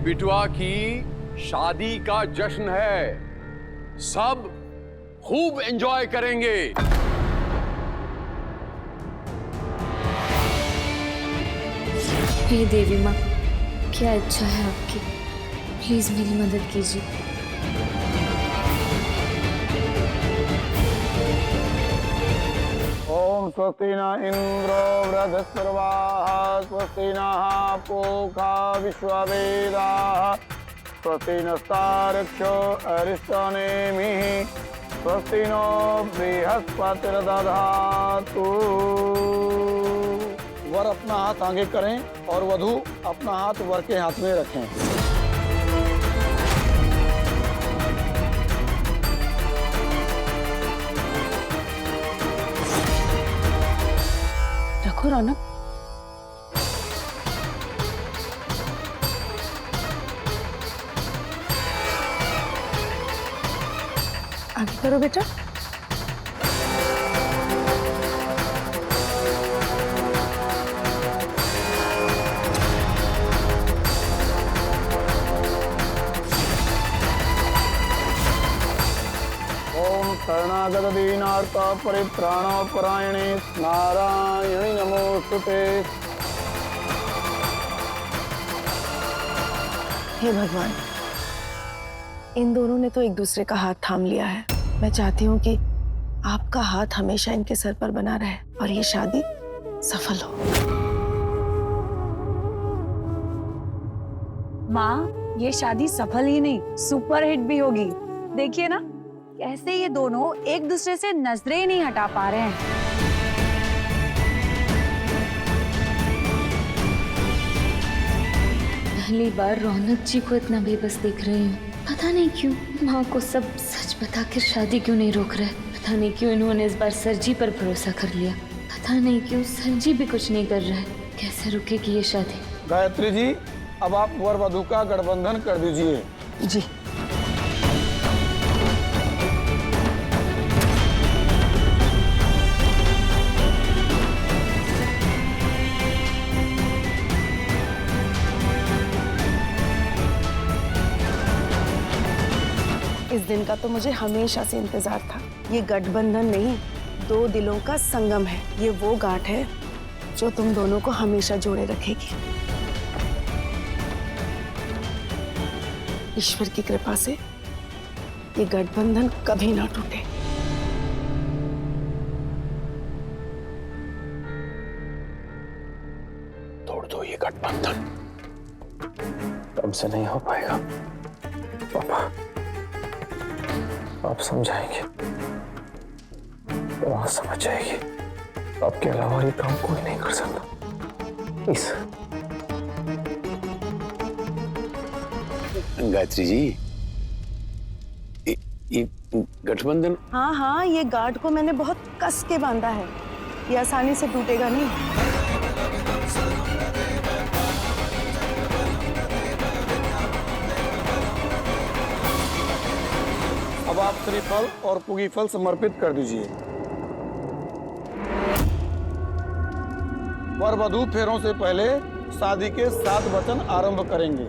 बिटुआ की शादी का जश्न है, सब खूब एंजॉय करेंगे। हे देवी माँ, क्या इच्छा है आपकी, प्लीज मेरी मदद कीजिए। ओम स्वस्ति न इंद्रो वृहस्पतिर्वाः स्वस्ति नः पूषा विश्ववेदाः स्वस्ति नस्तार्क्ष्यो अरिष्टनेमिः स्वस्ति नो बृहस्पतिर्दधातु। वर अपना हाथ आगे करें और वधू अपना हाथ वर के हाथ में रखें। रखो रौनक। आगे करो बेटा। शरणागत दीनार्थ परित्राण परायणे नारायणी नमोस्तुते। हे भगवान, इन दोनों ने तो एक दूसरे का हाथ थाम लिया है। मैं चाहती हूँ कि आपका हाथ हमेशा इनके सर पर बना रहे और ये शादी सफल हो। माँ, ये शादी सफल ही नहीं सुपर हिट भी होगी। देखिए ना कैसे ये दोनों एक दूसरे से नजरें नहीं हटा पा रहे हैं। पहली बार रौनक जी को इतना बेबस देख रही हूँ। पता नहीं क्यों माँ को सब सच बता कर शादी क्यों नहीं रोक रहे। पता नहीं क्यों इन्होंने इस बार सर जी पर भरोसा कर लिया। पता नहीं क्यों सर जी भी कुछ नहीं कर रहे। कैसे रुकेगी ये शादी। गायत्री जी, अब आप वर वधू का गठबंधन कर दीजिए। जी। इस दिन का तो मुझे हमेशा से इंतजार था। ये गठबंधन नहीं, दो दिलों का संगम है। ये वो गांठ है जो तुम दोनों को हमेशा जोड़े रखेगी। ईश्वर की कृपा से ये गठबंधन कभी ना टूटे। तोड़ दो ये गठबंधन। हमसे नहीं हो पाएगा पापा। आप समझाएंगे तो वहां समझ जाएगी। आपके अलावा ये काम कोई नहीं कर सकता। इस गायत्री जी, ये गठबंधन। हाँ हाँ, ये गांठ को मैंने बहुत कस के बांधा है। ये आसानी से टूटेगा नहीं। अब आप श्रीफल और पुगी फल समर्पित कर दीजिए। वर वधू फेरों से पहले शादी के 7 वचन आरंभ करेंगे।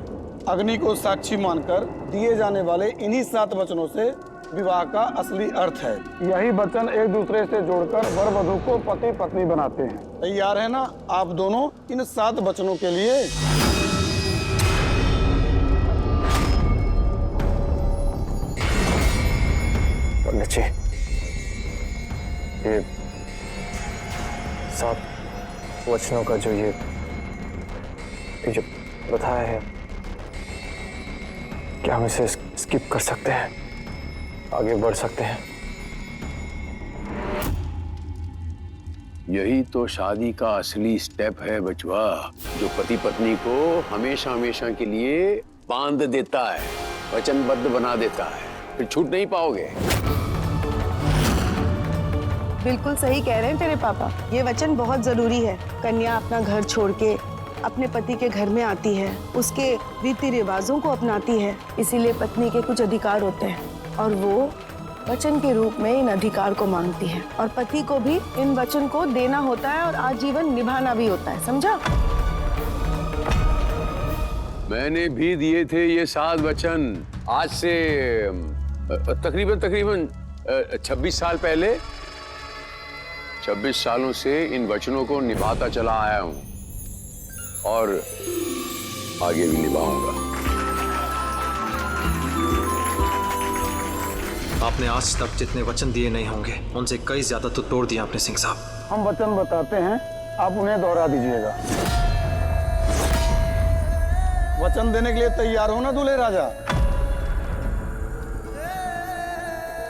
अग्नि को साक्षी मानकर दिए जाने वाले इन्हीं 7 वचनों से विवाह का असली अर्थ है। यही वचन एक दूसरे से जोड़कर वर वधू को पति पत्नी बनाते हैं। तैयार है ना आप दोनों इन 7 वचनों के लिए? पंडित जी, ये 7 वचनों का जो ये जो बताया है, क्या हम इसे स्किप कर सकते हैं, आगे बढ़ सकते हैं? यही तो शादी का असली स्टेप है बचवा, जो पति पत्नी को हमेशा हमेशा के लिए बांध देता है, वचनबद्ध बना देता है। फिर छूट नहीं पाओगे। बिल्कुल सही कह रहे हैं तेरे पापा। ये वचन बहुत जरूरी है। कन्या अपना घर छोड़ के अपने पति के घर में आती है, उसके रीति रिवाजों को अपनाती है। इसीलिए पत्नी के कुछ अधिकार होते हैं और वो वचन के रूप में इन अधिकार को मांगती है, और पति को भी इन वचन को देना होता है और आजीवन निभाना भी होता है। समझा? मैंने भी दिए थे ये 7 वचन आज से तकरीबन 26 साल पहले। 26 सालों से इन वचनों को निभाता चला आया हूं और आगे भी निभाऊंगा। आपने आज तक जितने वचन दिए नहीं होंगे उनसे कई ज्यादा तो तोड़ दिए आपने सिंह साहब। हम वचन बताते हैं, आप उन्हें दोहरा दीजिएगा। वचन देने के लिए तैयार हो ना दूल्हे राजा?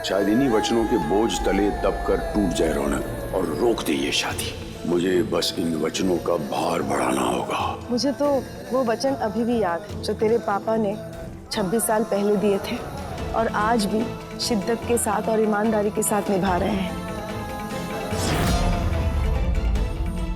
शायद इन्हीं वचनों के बोझ तले दबकर टूट जाए रौनक और रोक दे ये शादी। मुझे बस इन वचनों का भार बढ़ाना होगा। मुझे तो वो वचन अभी भी याद है जो तेरे पापा ने 26 साल पहले दिए थे और आज भी शिद्दत के साथ और ईमानदारी के साथ निभा रहे हैं।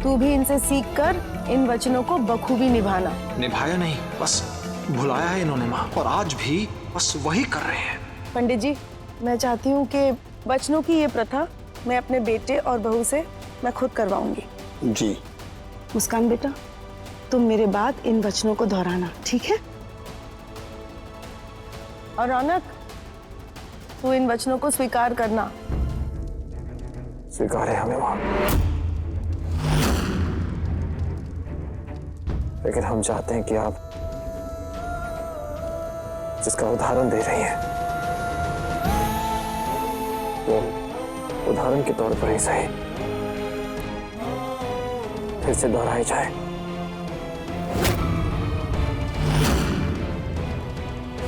तू भी इनसे सीखकर इन वचनों को बखूबी निभाना। निभाया नहीं, बस भुलाया है इन्होंने माँ, और आज भी बस वही कर रहे हैं। पंडित जी, मैं चाहती हूँ कि वचनों की ये प्रथा मैं अपने बेटे और बहू से मैं खुद करवाऊंगी। जी। मुस्कान बेटा, तुम मेरे बाद इन वचनों को दोहराना, ठीक है? और रौनक, तू इन वचनों को स्वीकार करना। स्वीकार है हमें माँ, लेकिन हम चाहते हैं कि आप जिसका उदाहरण दे रही हैं वो उदाहरण के तौर पर ही सही फिर से दोहराई जाए।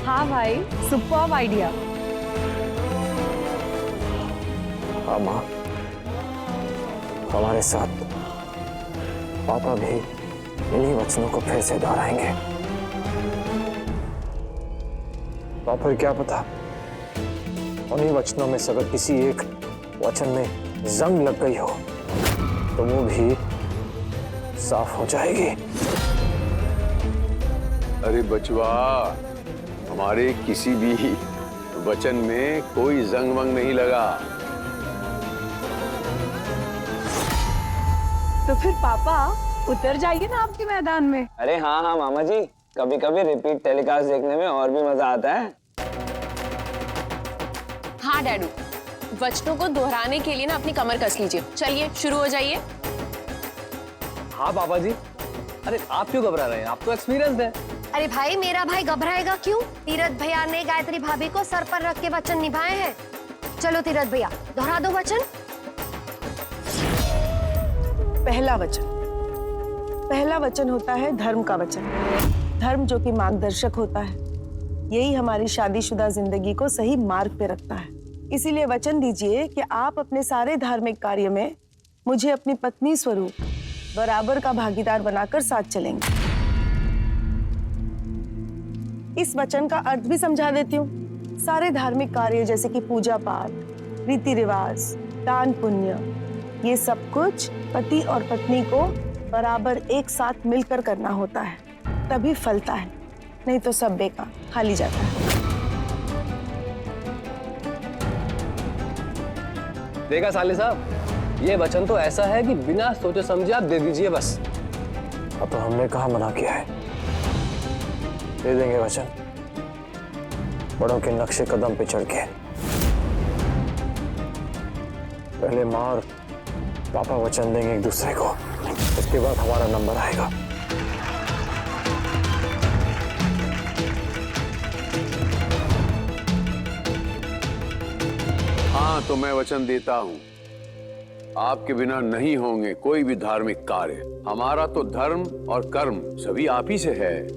हाँ भाई, सुपर्ब आइडिया। हाँ माँ, हमारे साथ पापा भी इन्हीं वचनों को फिर से दोहराएंगे। पापा, क्या पता उन्हीं वचनों में से अगर किसी एक वचन में जंग लग गई हो तो वो भी साफ हो जाएगी। अरे बचवा, हमारे किसी भी वचन में कोई जंग वंग नहीं लगा। तो फिर पापा उतर जाइए ना आपके मैदान में। अरे हाँ हाँ मामा जी, कभी कभी रिपीट टेलीकास्ट देखने में और भी मजा आता है। हाँ डैडू, वचनों को दोहराने के लिए ना अपनी कमर कस लीजिए। चलिए शुरू हो जाइए। हाँ पापा जी, अरे आप क्यों घबरा रहे हैं? आप तो एक्सपीरियंस्ड है। अरे भाई, मेरा भाई घबराएगा क्यों? तीरथ भैया ने गायत्री भाभी को सर पर रख के वचन निभाए हैं। चलो तीरथ भैया, दोहरा दो वचन। पहला वचन होता है धर्म का वचन। धर्म जो कि मार्गदर्शक होता है, यही हमारी शादीशुदा जिंदगी को सही मार्ग पे रखता है। इसीलिए वचन दीजिए कि आप अपने सारे धार्मिक कार्य में मुझे अपनी पत्नी स्वरूप बराबर का भागीदार बनाकर साथ चलेंगे। इस वचन का अर्थ भी समझा देती हूँ। सारे धार्मिक कार्य जैसे कि पूजा पाठ, रीति रिवाज, दान पुण्य, ये सब कुछ पति और पत्नी को बराबर एक साथ मिलकर करना होता है, तभी फलता है, नहीं तो सब बेकार खाली जाता है। देखा साले साहब, ये वचन तो ऐसा है कि बिना सोचे समझे आप दे दीजिए बस। अब तो हमने कहाँ मना किया है, दे देंगे वचन, बड़ों के नक्शे कदम पे चढ़ के। पहले माँ और पापा वचन देंगे एक दूसरे को, उसके बाद हमारा नंबर आएगा। हाँ, तो मैं वचन देता हूँ, आपके बिना नहीं होंगे कोई भी धार्मिक कार्य। हमारा तो धर्म और कर्म सभी आप ही से है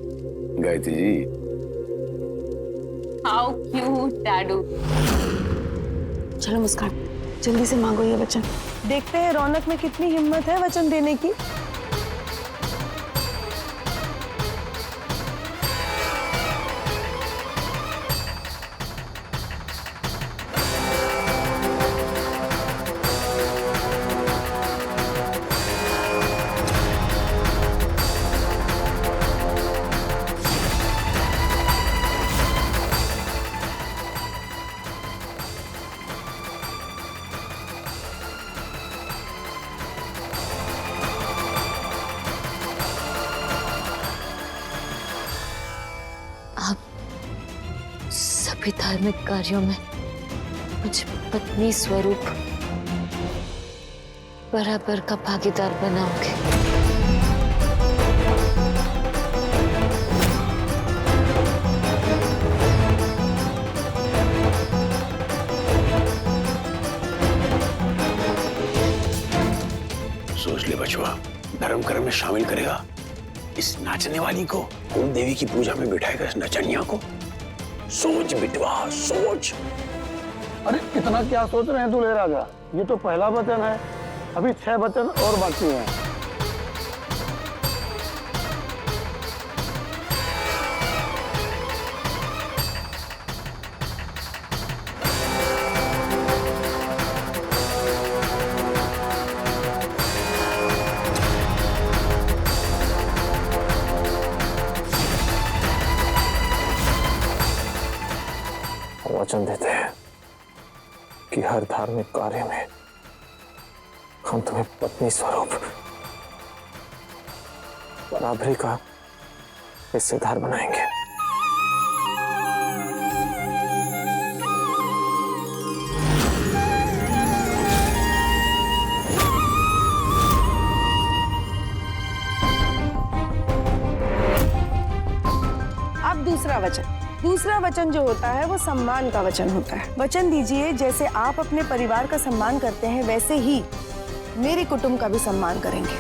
गायत्री जी। हाउ क्यूट डैडू। चलो मुस्कान, जल्दी से मांगो ये वचन। देखते हैं रौनक में कितनी हिम्मत है वचन देने की। भी धार्मिक कार्यों में मुझे पत्नी स्वरूप बराबर का भागीदार बनाओगे। सोच ले बचवा, धर्म कर्म में शामिल करेगा इस नाचने वाली को, कुल देवी की पूजा में बिठाएगा इस नचनिया को। सोच बिटवा सोच। अरे इतना क्या सोच रहे हैं दूल्हे राजा, ये तो पहला वचन है, अभी 6 वचन और बाकी हैं। वचन देते हैं कि हर धार्मिक कार्य में हम तुम्हें पत्नी स्वरूप बराबरी का हिस्सेदार बनाएंगे। अब दूसरा वचन जो होता है वो सम्मान का वचन होता है। वचन दीजिए जैसे आप अपने परिवार का सम्मान करते हैं वैसे ही मेरे कुटुंब का भी सम्मान करेंगे।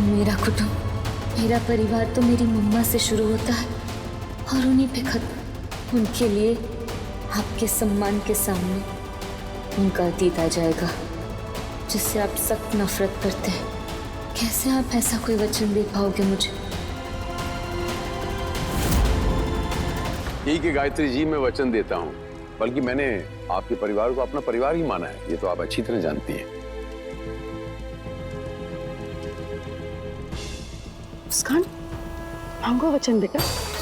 मेरा कुटुंब, मेरा परिवार तो मेरी मम्मा से शुरू होता है और उन्हीं पे खत्म। उनके लिए आपके सम्मान के सामने उनका अतीत आ जाएगा जिससे आप सख्त नफरत करते हैं। कैसे आप ऐसा कोई वचन दे पाओगे मुझे? ठीक है गायत्री जी, मैं वचन देता हूँ, बल्कि मैंने आपके परिवार को अपना परिवार ही माना है, ये तो आप अच्छी तरह जानती हैं। मुस्कान, मांगो वचन देकर।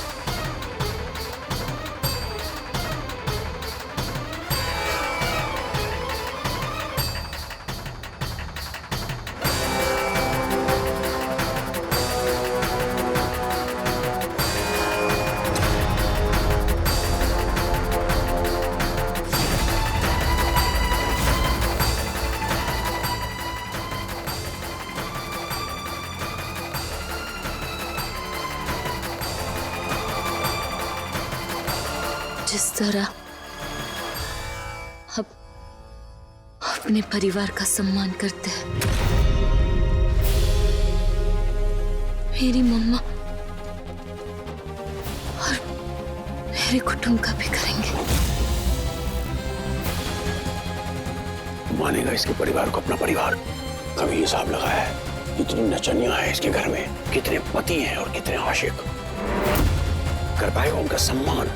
जिस तरह अब अपने परिवार का सम्मान करते हैं, मेरी मम्मा और मेरे कुटुंब का भी करेंगे। मानेगा इसके परिवार को अपना परिवार? कभी हिसाब लगाया है कितनी नचनियां हैं इसके घर में, कितने पति हैं और कितने आशिक? कर पाएगा उनका सम्मान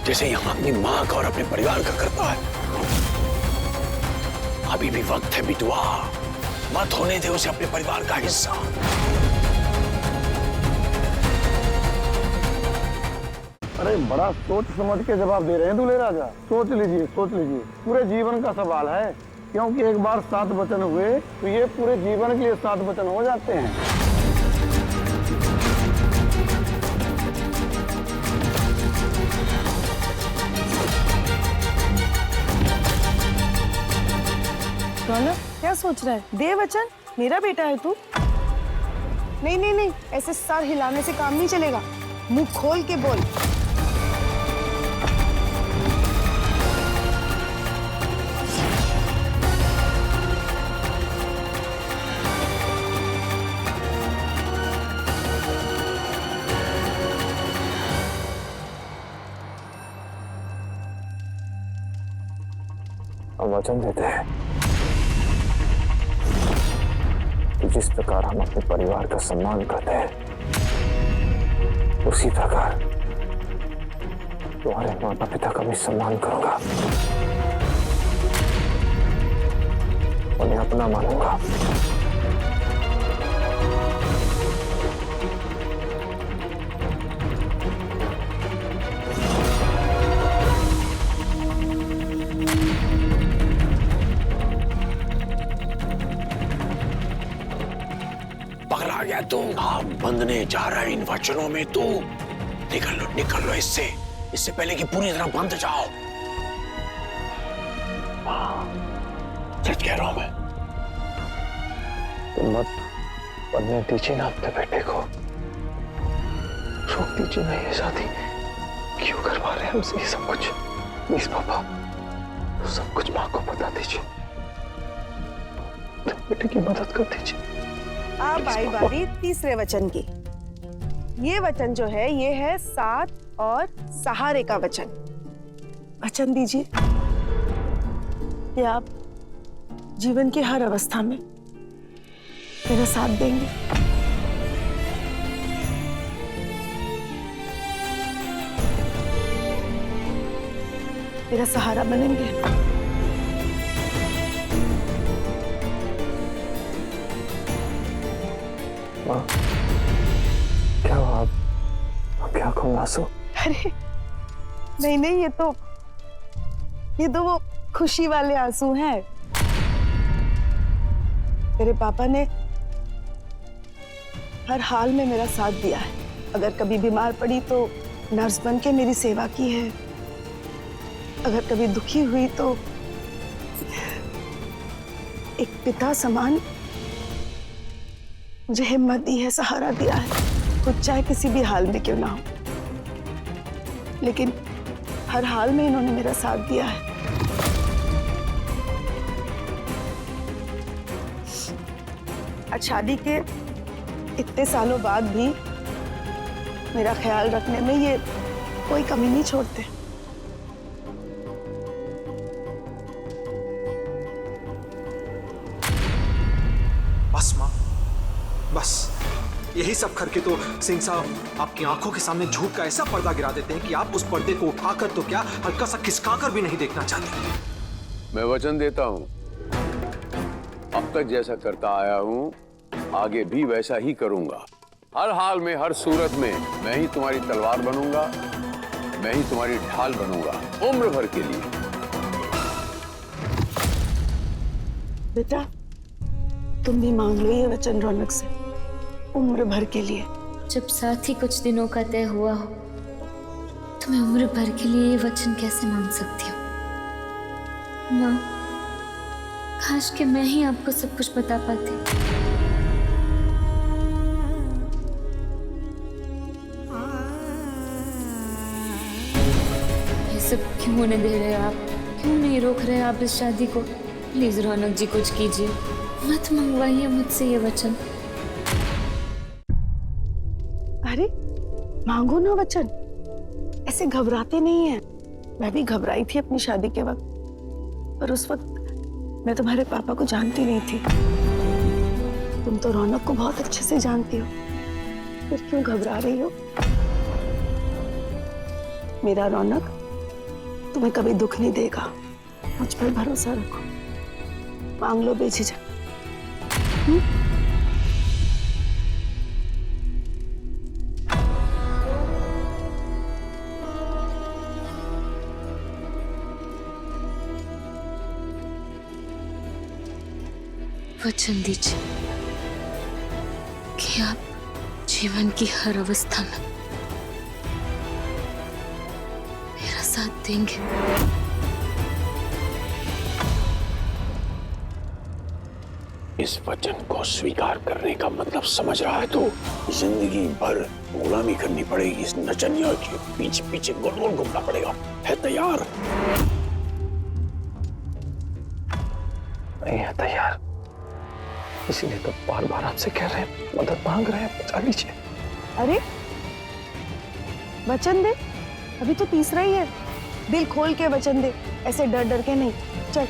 जैसे यहाँ अपनी माँ का और अपने परिवार का करता है? अभी भी वक्त है बिटुआ, मत होने दे उसे अपने परिवार का हिस्सा। अरे बड़ा सोच समझ के जवाब दे रहे हैं दूल्हे राजा। सोच लीजिए, पूरे जीवन का सवाल है, क्योंकि एक बार 7 वचन हुए तो ये पूरे जीवन के लिए 7 वचन हो जाते हैं। रौनक, क्या सोच रहा है? दे वचन, मेरा बेटा है तू। नहीं, ऐसे सर हिलाने से काम नहीं चलेगा, मुंह खोल के बोल। हम वचन देते हैं कि जिस प्रकार हम अपने परिवार का सम्मान करते हैं, उसी प्रकार तुम्हारे माता पिता का भी सम्मान करूंगा, उन्हें अपना मानूंगा। पगला गया तू? आप बंधने जा रहा है इन वचनों में तू। निकल लो इससे पहले कि पूरी तरह बंध जाओ। सच कह रहा हूं मैं। तुम मत बनने दीजिए ना अपने बेटे को, रोक दीजिए ना ये शादी। क्यों करवा रहे हैं हमसे ये सब कुछ? प्लीज पापा, तो सब कुछ माँ को बता दीजिए, तो बेटे की मदद कर दीजिए। अब आई बारी तीसरे वचन की। ये वचन जो है ये है साथ और सहारे का वचन। वचन दीजिए कि आप जीवन की हर अवस्था में मेरा साथ देंगे। मेरा सहारा बनेंगे। माँ, क्या हुआ? आपकी आंखों में आंसू? अरे नहीं, ये तो वो खुशी वाले आंसू हैं। मेरे पापा ने हर हाल में मेरा साथ दिया है। अगर कभी बीमार पड़ी तो नर्स बन के मेरी सेवा की है। अगर कभी दुखी हुई तो एक पिता समान मुझे हिम्मत दी है, सहारा दिया है। खुद चाहे किसी भी हाल में क्यों ना हो, लेकिन हर हाल में इन्होंने मेरा साथ दिया है। आज शादी के इतने सालों बाद भी मेरा ख्याल रखने में ये कोई कमी नहीं छोड़ते। बस माँ, बस यही सब करके तो सिंह साहब आपकी आंखों के सामने झूठ का ऐसा पर्दा गिरा देते हैं कि आप उस पर्दे को उठाकर तो क्या हल्का सा खिसकाकर भी नहीं देखना चाहते। मैं वचन देता हूं, अब तक जैसा करता आया हूं आगे भी वैसा ही करूंगा। हर हाल में, हर सूरत में मैं ही तुम्हारी तलवार बनूंगा, मैं ही तुम्हारी ढाल बनूंगा, उम्र भर के लिए। बेटा, तुम भी मांग लो ये वचन रौनक से, उम्र भर के लिए। जब साथ ही कुछ दिनों का तय हुआ हो तो मैं उम्र भर के लिए ये वचन कैसे मांग सकती हूँ? माँ, काश कि मैं ही आपको सब कुछ बता पाती। ये सब क्यों होने दे रहे हो आप? क्यों नहीं रोक रहे आप इस शादी को? प्लीज रौनक जी कुछ कीजिए, मत मंगवाइए मुझसे ये वचन। अरे मांगो ना वचन, ऐसे घबराते नहीं हैं। मैं भी घबराई थी अपनी शादी के वक्त, पर उस वक्त मैं तुम्हारे पापा को जानती नहीं थी। तुम तो रौनक को बहुत अच्छे से जानती हो, फिर क्यों घबरा रही हो? मेरा रौनक तुम्हें कभी दुख नहीं देगा, मुझ पर भरोसा रखो। मांग लो बेझिझक। वचन दीजिए कि आप जीवन की हर अवस्था में मेरा साथ देंगे। इस वचन को स्वीकार करने का मतलब समझ रहा है तो जिंदगी भर गुलामी करनी पड़ेगी, इस नचनिया के पीछे पीछे गोल गोल घूमना पड़ेगा। है तैयार? नहीं है तैयार, इसीलिए तो बार बार आपसे कह रहे हैं, मदद मांग रहे हैं, बचा लीजिए। अरे वचन दे, अभी तो तीसरा ही है। दिल खोल के वचन दे, ऐसे डर डर के नहीं। चल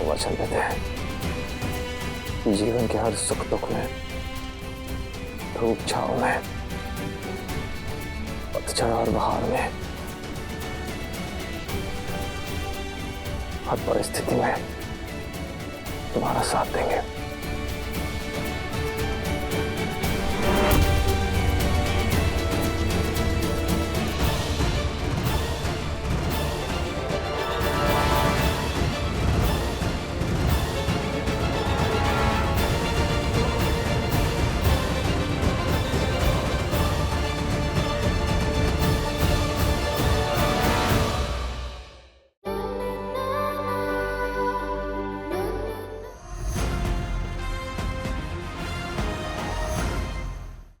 वचन देते हैं, जीवन के हर सुख दुख में, धूप छाव में, पतझड़ और बहार में, हर परिस्थिति में तुम्हारा साथ देंगे।